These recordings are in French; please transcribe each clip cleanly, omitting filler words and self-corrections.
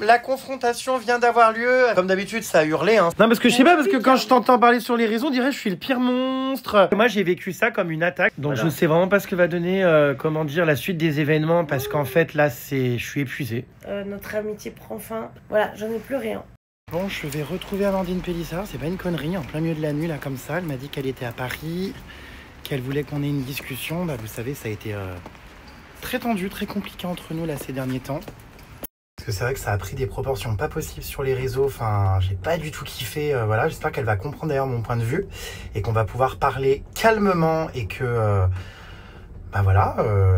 La confrontation vient d'avoir lieu. Comme d'habitude, ça a hurlé. Hein. Non, parce que je sais pas, parce que quand je t'entends parler sur les réseaux, on dirait que je suis le pire monstre. Moi, j'ai vécu ça comme une attaque. Donc, je sais vraiment pas ce que va donner, comment dire, la suite des événements. Parce qu'en fait, là, je suis épuisé. Notre amitié prend fin. Voilà, j'en ai plus rien. Bon, je vais retrouver Amandine Pélissard. C'est pas une connerie. En plein milieu de la nuit, là, comme ça. Elle m'a dit qu'elle était à Paris, qu'elle voulait qu'on ait une discussion. Bah, vous savez, ça a été très tendu, très compliqué entre nous, là, ces derniers temps. Parce que c'est vrai que ça a pris des proportions pas possibles sur les réseaux. Enfin, j'ai pas du tout kiffé. Voilà, j'espère qu'elle va comprendre d'ailleurs mon point de vue et qu'on va pouvoir parler calmement et que, bah voilà,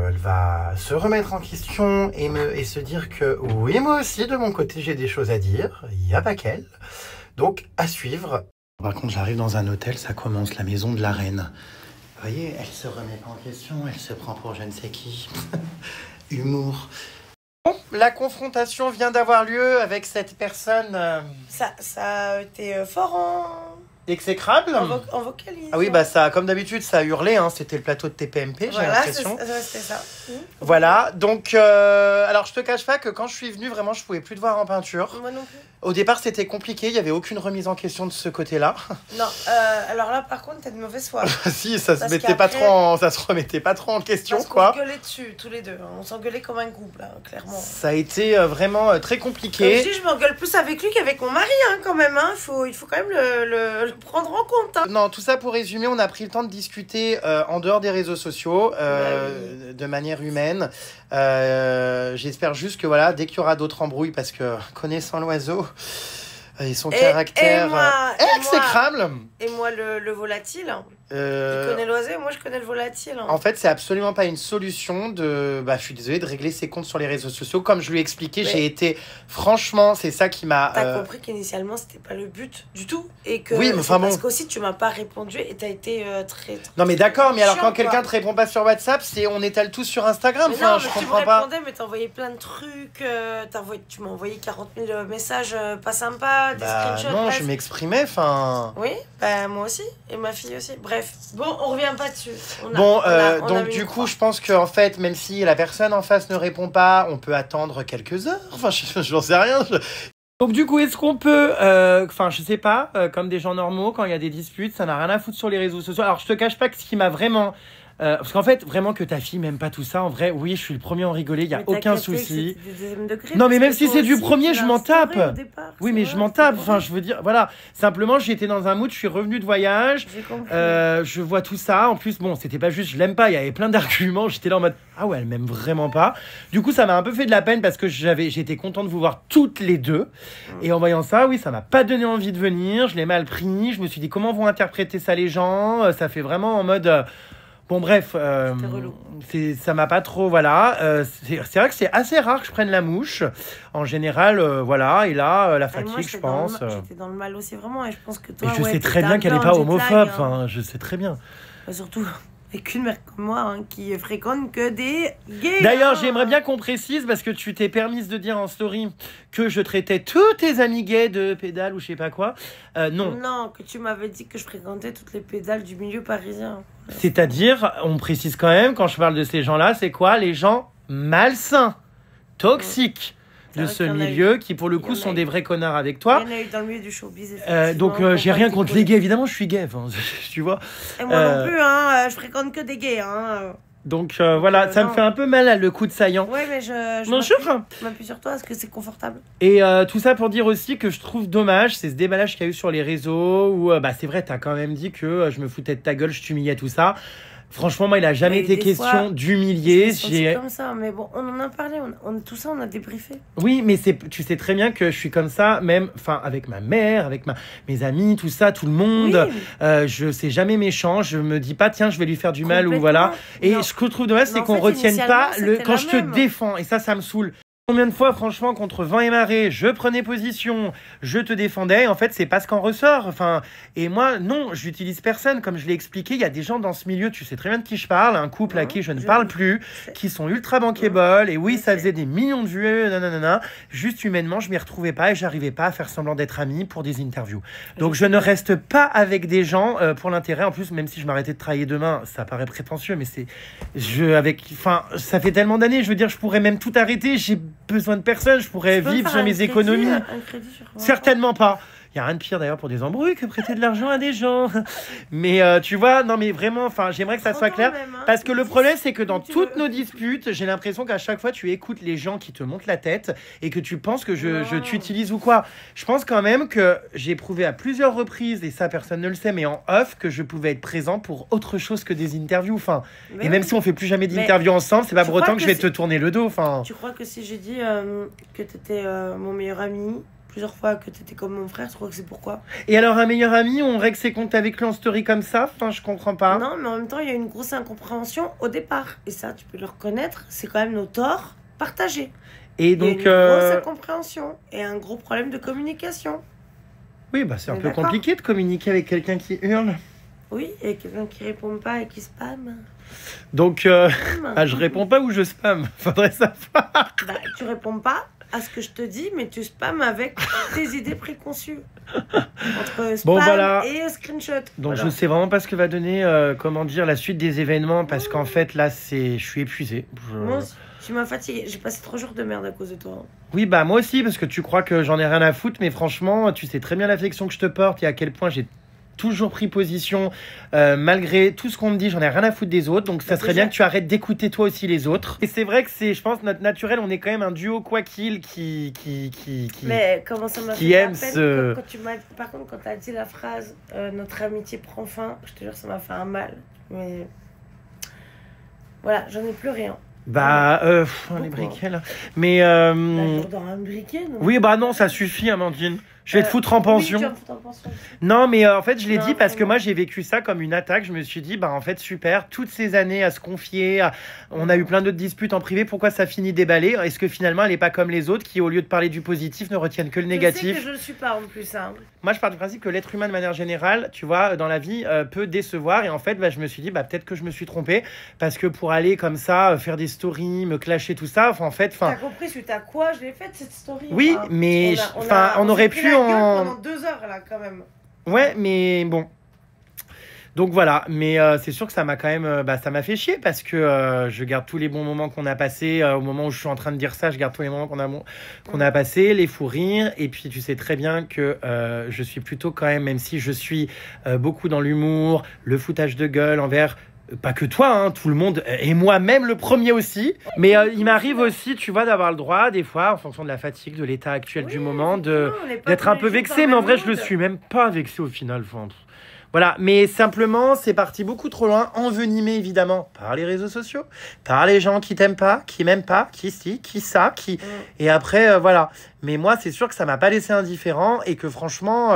elle va se remettre en question et se dire que oui, moi aussi de mon côté j'ai des choses à dire. Il n'y a pas qu'elle. Donc à suivre. Par contre, j'arrive dans un hôtel, ça commence, la maison de la reine. Vous voyez, elle se remet pas en question, elle se prend pour je ne sais qui. Humour. La confrontation vient d'avoir lieu avec cette personne... Ça a été fort exécrable. En vocalise. Ah oui, bah ça, comme d'habitude, ça a hurlé. Hein. C'était le plateau de TPMP, j'ai l'impression. C'était ça. Voilà, donc... alors, je te cache pas que quand je suis venue, vraiment, je pouvais plus te voir en peinture. Moi non plus. Au départ, c'était compliqué. Il n'y avait aucune remise en question de ce côté-là. Non, alors là, par contre, t'as de mauvaise foi. Si, ça se remettait pas trop en question, quoi. On s'engueulait dessus, tous les deux. Hein. On s'engueulait comme un groupe, là, clairement. Ça a été vraiment très compliqué. Comme je dis, je m'engueule plus avec lui qu'avec mon mari, hein, quand même. Hein. Il faut quand même le prendre en compte. Hein. Non, tout ça pour résumer, on a pris le temps de discuter en dehors des réseaux sociaux, de manière humaine. J'espère juste que voilà, dès qu'il y aura d'autres embrouilles, parce que connaissant l'oiseau et son caractère exécrable. Et moi, le volatile. Tu connais l'oiseau, moi je connais le volatile. En fait, c'est absolument pas une solution de... Bah, je suis désolée de régler ses comptes sur les réseaux sociaux. Comme je lui ai expliqué, j'ai été... Franchement, c'est ça qui m'a... T'as compris qu'initialement, c'était pas le but du tout. Et que oui, mais enfin bon... Parce qu'aussi, tu m'as pas répondu et t'as été très... Non, mais d'accord, mais alors quand quelqu'un te répond pas sur WhatsApp, on étale tout sur Instagram. Mais enfin, non, je mais comprends tu pas. me répondais, mais t'as envoyé plein de trucs. Tu m'as envoyé 40 000 messages pas sympas, des screenshots. Non, je m'exprimais, enfin... Oui, bah moi aussi, et ma fille aussi. Bref, bon, on revient pas dessus. Donc du coup, je pense qu'en fait, même si la personne en face ne répond pas, on peut attendre quelques heures. Enfin, j'en sais rien. Donc du coup, est-ce qu'on peut, enfin, je sais pas, comme des gens normaux, quand il y a des disputes, ça n'a rien à foutre sur les réseaux sociaux. Alors, je te cache pas que ce qui m'a vraiment... parce qu'en fait, vraiment que ta fille m'aime pas tout ça, en vrai, oui, je suis le premier à en rigoler, il n'y a aucun souci. Non, mais même si c'est du premier, je m'en tape. Oui, mais je m'en tape, enfin, je veux dire, voilà. Simplement, j'étais dans un mood, je suis revenu de voyage, je vois tout ça. En plus, bon, c'était pas juste, je l'aime pas, il y avait plein d'arguments, j'étais là en mode, ah ouais, elle m'aime vraiment pas. Du coup, ça m'a un peu fait de la peine parce que j'étais content de vous voir toutes les deux. Et en voyant ça, oui, ça m'a pas donné envie de venir, je l'ai mal pris, je me suis dit, comment vont interpréter ça les gens? Ça fait vraiment en mode... Bon bref, ça m'a pas trop, voilà. C'est vrai que c'est assez rare que je prenne la mouche. En général, voilà. Et là, la fatigue, moi, je pense. J'étais dans le mal aussi, vraiment. Et je pense que toi, je sais très bien qu'elle est pas homophobe. Enfin, je sais très bien. Surtout avec une mère comme moi hein, qui fréquente que des gays. D'ailleurs, j'aimerais bien qu'on précise, parce que tu t'es permise de dire en story que je traitais tous tes amis gays de pédales ou je sais pas quoi. Non. Non, que tu m'avais dit que je fréquentais toutes les pédales du milieu parisien. C'est-à-dire, on précise quand même, quand je parle de ces gens-là, c'est quoi? Les gens malsains, toxiques de ce milieu, qui pour le coup sont des vrais connards avec toi. Il y en a eu dans le milieu du showbiz. Donc j'ai rien contre les gays, évidemment je suis gay, tu vois. Et moi non plus, hein, je fréquente que des gays. Hein. Donc voilà, ça me fait un peu mal le coup de saillant. Oui, mais je m'appuie sur toi parce que c'est confortable. Et tout ça pour dire aussi que je trouve dommage, c'est ce déballage qu'il y a eu sur les réseaux où bah c'est vrai, t'as quand même dit que je me foutais de ta gueule, je t'humiliais, tout ça. Franchement, moi, il a jamais été question d'humilier. C'est comme ça, mais bon, on en a parlé, tout ça, on a débriefé. Oui, mais tu sais très bien que je suis comme ça, même, enfin, avec ma mère, avec mes amis, tout ça, tout le monde. Oui. Je sais jamais méchant, je me dis pas, tiens, je vais lui faire du mal ou voilà. Et ce que je trouve dommage, c'est qu'on retienne pas quand je te défends, et ça me saoule. Combien de fois, franchement, contre vent et marée, je prenais position, je te défendais. En fait, c'est pas ce qu'en ressort. Enfin, et moi, non, j'utilise personne. Comme je l'ai expliqué, il y a des gens dans ce milieu, tu sais très bien de qui je parle, un couple à qui je ne parle plus, qui sont ultra bankable. Et oui, ça faisait des millions de vues, nanana. Juste humainement, je m'y retrouvais pas et j'arrivais pas à faire semblant d'être ami pour des interviews. Donc, je ne reste pas avec des gens pour l'intérêt. En plus, même si je m'arrêtais de travailler demain, ça paraît prétentieux, mais ça fait tellement d'années. Je veux dire, je pourrais même tout arrêter. J'ai besoin de personne, je pourrais vivre sur mes économies. Un crédit sur quoi? Certainement pas. Il n'y a rien de pire d'ailleurs pour des embrouilles que prêter de l'argent à des gens. Mais tu vois, non mais vraiment, enfin, j'aimerais que ça soit clair. Même, hein. Parce que le problème, c'est que dans toutes nos disputes, j'ai l'impression qu'à chaque fois, tu écoutes les gens qui te montent la tête et que tu penses que je t'utilise ou quoi. Je pense quand même que j'ai prouvé à plusieurs reprises, et ça personne ne le sait, mais en off, que je pouvais être présent pour autre chose que des interviews. Enfin, et même si on fait plus jamais d'interviews ensemble, c'est pas pour autant que je vais te tourner le dos. Enfin. Tu crois que si j'ai dit que t'étais mon meilleur ami plusieurs fois, que t'étais comme mon frère, tu crois que c'est pourquoi? Et alors un meilleur ami, on règle ses comptes avec lui en story comme ça? Enfin, je comprends pas. Non, mais en même temps, il y a une grosse incompréhension au départ. Et ça, tu peux le reconnaître, c'est quand même nos torts partagés. Et donc, il y a une grosse incompréhension et un gros problème de communication. Oui, bah c'est un peu compliqué de communiquer avec quelqu'un qui hurle. Oui, et quelqu'un qui répond pas et qui spamme. Donc, je réponds pas ou je spamme? Faudrait savoir. Bah, tu réponds pas à ce que je te dis, mais tu spammes avec tes idées préconçues. Entre spam et screenshot. Donc je sais vraiment pas ce que va donner, comment dire, la suite des événements, parce qu'en fait, là, je suis épuisé. Moi aussi, tu m'as fatigué. J'ai passé 3 jours de merde à cause de toi. Oui, bah moi aussi, parce que tu crois que j'en ai rien à foutre, mais franchement, tu sais très bien l'affection que je te porte et à quel point j'ai toujours pris position, malgré tout ce qu'on me dit, j'en ai rien à foutre des autres, donc ça serait bien que tu arrêtes d'écouter toi aussi les autres. Et c'est vrai que c'est, je pense, notre naturel, on est quand même un duo quoi qu'il mais comment ça m'a fait aime quand tu m'as, par contre, quand tu as dit la phrase notre amitié prend fin, je te jure, ça m'a fait un mal. Mais voilà, j'en ai plus rien. Bah, les briquets là. Mais dans un briquet, non? oui, bah non, ça suffit, Amandine. Je vais te foutre en pension. Oui, tu vas me foutre en pension. Non, mais en fait, je l'ai dit parce que moi, j'ai vécu ça comme une attaque. Je me suis dit, bah en fait, super, toutes ces années à se confier, on a eu plein d'autres disputes en privé, pourquoi ça finit déballé? Est-ce que finalement, elle n'est pas comme les autres qui, au lieu de parler du positif, ne retiennent que le négatif? Je sais que je ne suis pas en plus. Hein. Moi, je pars du principe que l'être humain, de manière générale, tu vois, dans la vie, peut décevoir. Et en fait, bah, je me suis dit, bah peut-être que je me suis trompée. Parce que pour aller comme ça, faire des stories, me clasher, tout ça, en fait... T'as compris suite à quoi je l'ai faite, cette story? Oui, mais on aurait pu en... pendant 2 heures, là, quand même. Ouais, mais bon... Donc voilà, mais c'est sûr que ça m'a quand même, ça m'a fait chier parce que je garde tous les bons moments qu'on a passés. Au moment où je suis en train de dire ça, je garde tous les moments qu'on a passés, les fous rires. Et puis tu sais très bien que je suis plutôt quand même si je suis beaucoup dans l'humour, le foutage de gueule envers... Pas que toi, hein, tout le monde, et moi-même le premier aussi. Mais il m'arrive aussi, tu vois, d'avoir le droit, des fois, en fonction de la fatigue, de l'état actuel du moment, d'être un peu vexé. Mais en vrai, je le suis même pas vexé au final. Enfin, voilà, mais simplement, c'est parti beaucoup trop loin, envenimé évidemment par les réseaux sociaux, par les gens qui t'aiment pas, qui m'aiment pas, qui si, qui ça, qui... Et après, voilà. Mais moi, c'est sûr que ça m'a pas laissé indifférent et que franchement...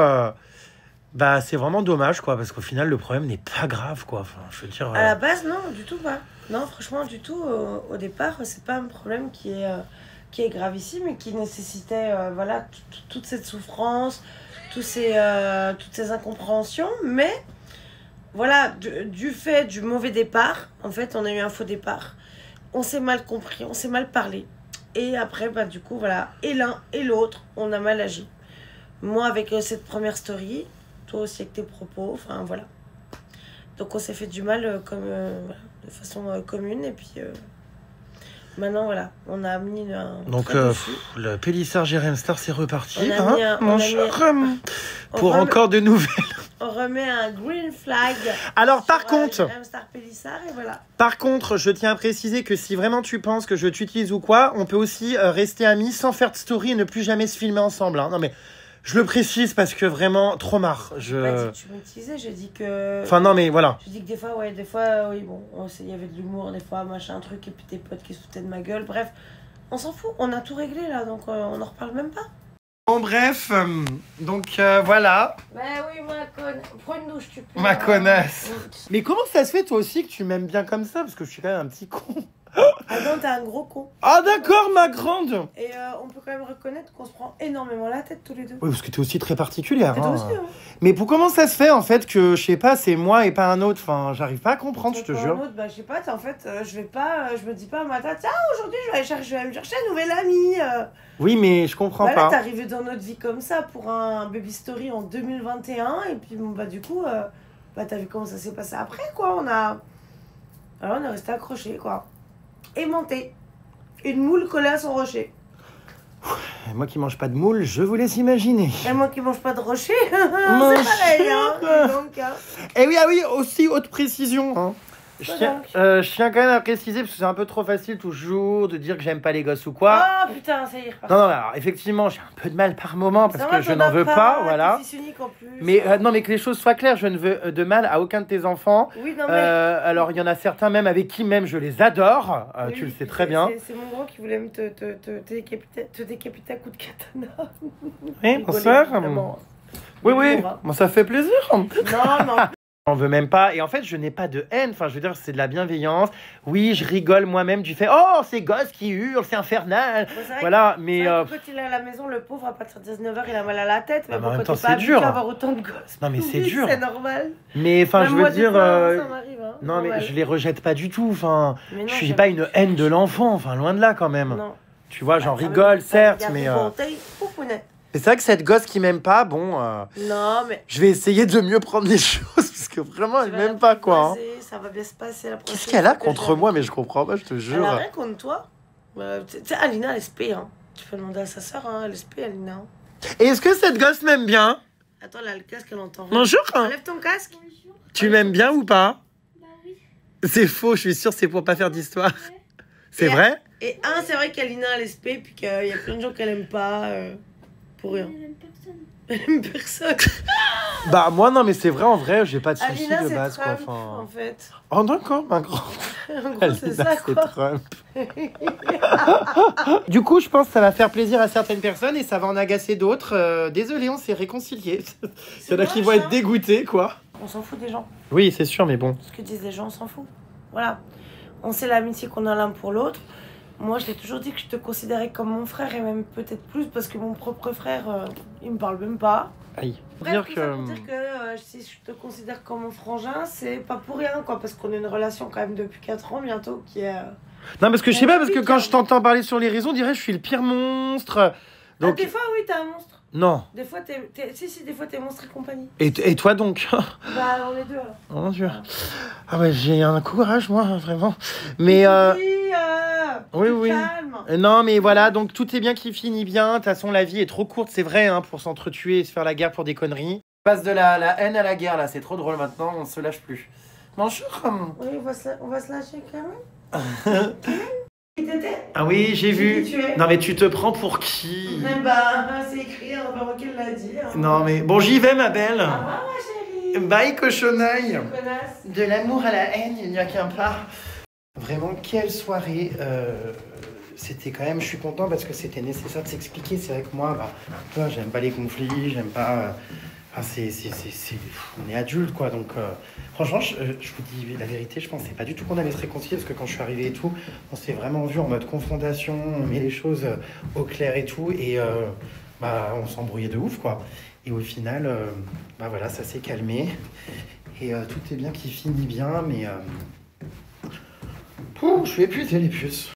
bah, c'est vraiment dommage, quoi, parce qu'au final, le problème n'est pas grave, quoi. Enfin, je veux dire... À la base, non, du tout pas. Non, franchement, du tout. Au départ, c'est pas un problème qui est gravissime et qui nécessitait, voilà, toute cette souffrance, toutes ces incompréhensions. Mais, voilà, du fait du mauvais départ, en fait, on a eu un faux départ. On s'est mal compris, on s'est mal parlé. Et après, bah, du coup, voilà, et l'un et l'autre, on a mal agi. Moi, avec cette première story... toi aussi avec tes propos, enfin voilà. Donc on s'est fait du mal de façon commune et puis maintenant voilà, on a mis un... Donc le Pélissard Jérém Star c'est reparti, hein, mon cher, pour encore de nouvelles. On remet un green flag. Alors par contre, Star Pélissard et voilà. Par contre, je tiens à préciser que si vraiment tu penses que je t'utilise ou quoi, on peut aussi rester amis sans faire de story et ne plus jamais se filmer ensemble. Hein. Non mais... Je le précise parce que vraiment, trop marre. J'ai pas dit que tu m'utilisais, j'ai dit que... Enfin non mais voilà. Je dis que des fois, oui, bon, il y avait de l'humour, des fois, machin, truc, et puis tes potes qui se foutaient de ma gueule, bref. On s'en fout, on a tout réglé là, donc on n'en reparle même pas. Bon bref, donc voilà. Bah oui, prends une douche, tu peux. Ma connasse. Mais comment ça se fait toi aussi que tu m'aimes bien comme ça? Parce que je suis quand même un petit con. Ah non, t'es un gros con. Ah d'accord, ma grande. Et on peut quand même reconnaître qu'on se prend énormément la tête tous les deux. Oui, parce que t'es aussi très particulière. Et toi aussi, hein. Mais comment ça se fait en fait que, je sais pas, c'est moi et pas un autre? Enfin, j'arrive pas à comprendre, je te jure. Un autre, bah je sais pas, en fait, je me dis pas un matin, tiens, aujourd'hui je vais me chercher un nouvel ami. Oui, mais je comprends pas. pas. T'es arrivé dans notre vie comme ça pour un baby story en 2021 et puis bon, bah du coup, t'as vu comment ça s'est passé après, quoi. On est resté accrochés, quoi. Aimanté. Une moule collée à son rocher. Moi qui mange pas de moule, je vous laisse imaginer. Et moi qui mange pas de rocher, c'est pareil, hein. Donc, hein. Et oui, ah oui, aussi haute précision. Hein. Je tiens quand même à préciser, parce que c'est un peu trop facile toujours de dire que j'aime pas les gosses ou quoi. Oh putain, ça y est. Non, alors effectivement, j'ai un peu de mal par moment parce que je n'en veux pas, voilà. Fils unique en plus. Mais non, mais que les choses soient claires, je ne veux de mal à aucun de tes enfants. Oui, non, mais... alors, il y en a certains même avec qui même je les adore, oui, tu le sais très bien. C'est mon grand qui voulait me te décapiter à coups de katana. Oui, bonsoir. Oui, oui, bon, ça fait plaisir. Non, non. On veut même pas, et en fait je n'ai pas de haine, enfin je veux dire c'est de la bienveillance. Oui, je rigole moi-même du fait oh ces gosses qui hurlent, c'est infernal, voilà, mais quand il est à la maison, le pauvre à partir de 19h il a mal à la tête, mais en même temps c'est dur avoir autant de gosses. Non mais c'est dur, c'est normal, mais enfin je veux dire ça m'arrive, hein, non normal. mais je les rejette pas du tout, enfin non, je suis pas une haine de l'enfant, enfin loin de là quand même. Non. Tu vois, j'en rigole certes, mais c'est vrai que cette gosse qui m'aime pas, bon, non, mais... je vais essayer de mieux prendre les choses, parce que vraiment, elle m'aime pas, quoi. Hein. Ça va bien se passer la prochaine. Qu'est-ce qu'elle a contre moi, mais je comprends pas, je te jure. Elle a rien contre toi. Tu sais, Alina, elle est hein. Tu peux demander à sa soeur, hein, elle est Alina. Et est-ce que cette gosse m'aime bien? Attends, là, le casque, elle entend. Bonjour. Enlève ton casque. Bonjour. Tu m'aimes bien ou pas? Bah oui. C'est faux, je suis sûre, c'est pour pas faire d'histoire. C'est vrai? Et c'est vrai qu'Alina, elle est puis qu'il y a plein de gens qu'elle aime pas. Pour rien. Elle aime personne. Elle aime personne. Bah moi non mais c'est vrai en vrai j'ai pas de soucis Alina, de base quoi. Trump, en fait. Oh d'accord, ma grande. En gros c'est ça quoi. Trump. Du coup je pense que ça va faire plaisir à certaines personnes et ça va en agacer d'autres. Désolé, on s'est réconciliés. Il y en a qui vont être dégoûtés quoi. On s'en fout des gens. Oui c'est sûr mais bon. Ce que disent les gens on s'en fout. Voilà. On sait l'amitié qu'on a l'un pour l'autre. Moi, je l'ai toujours dit que je te considérais comme mon frère et même peut-être plus parce que mon propre frère, il me parle même pas. Aïe. Bref, dire que si je te considère comme mon frangin, c'est pas pour rien, quoi, parce qu'on a une relation quand même depuis 4 ans bientôt qui est... Non, parce que je sais pas, parce que quand je t'entends parler sur les réseaux, on dirait que je suis le pire monstre. Donc... Ah, des fois, oui, t'es un monstre. Non. Des fois, des fois, t'es monstre et compagnie. Et toi donc? Bah, on est deux, alors. Oh mon Dieu. Ah ouais, j'ai un courage, moi, vraiment. Mais... oui. Calme. Non, mais voilà, donc tout est bien qui finit bien. De toute façon, la vie est trop courte, c'est vrai, hein, pour s'entretuer et se faire la guerre pour des conneries. On passe de la haine à la guerre, là, c'est trop drôle maintenant, on se lâche plus. Bonjour. Oui, on va se lâcher quand même. Qui t'étais? Ah oui, j'ai vu. Qui tu es? Non, mais tu te prends pour qui? Bah, c'est écrit, on va voir qu'elle l'a dit. Hein. Non, mais bon, j'y vais, ma belle. Au revoir, ma chérie. Bye, cochonaille. Connasse. De l'amour à la haine, il n'y a qu'un pas. Vraiment, quelle soirée. C'était quand même, je suis content parce que c'était nécessaire de s'expliquer. C'est vrai que moi, j'aime pas les conflits, j'aime pas. On est adultes, quoi. Donc, franchement, je vous dis la vérité, je pensais pas du tout qu'on allait se réconcilier parce que quand je suis arrivé et tout, on s'est vraiment vu en mode confrontation, on met les choses au clair et tout, et on s'embrouillait de ouf, quoi. Et au final, voilà, ça s'est calmé et tout est bien qui finit bien, mais je suis épuisé les puces.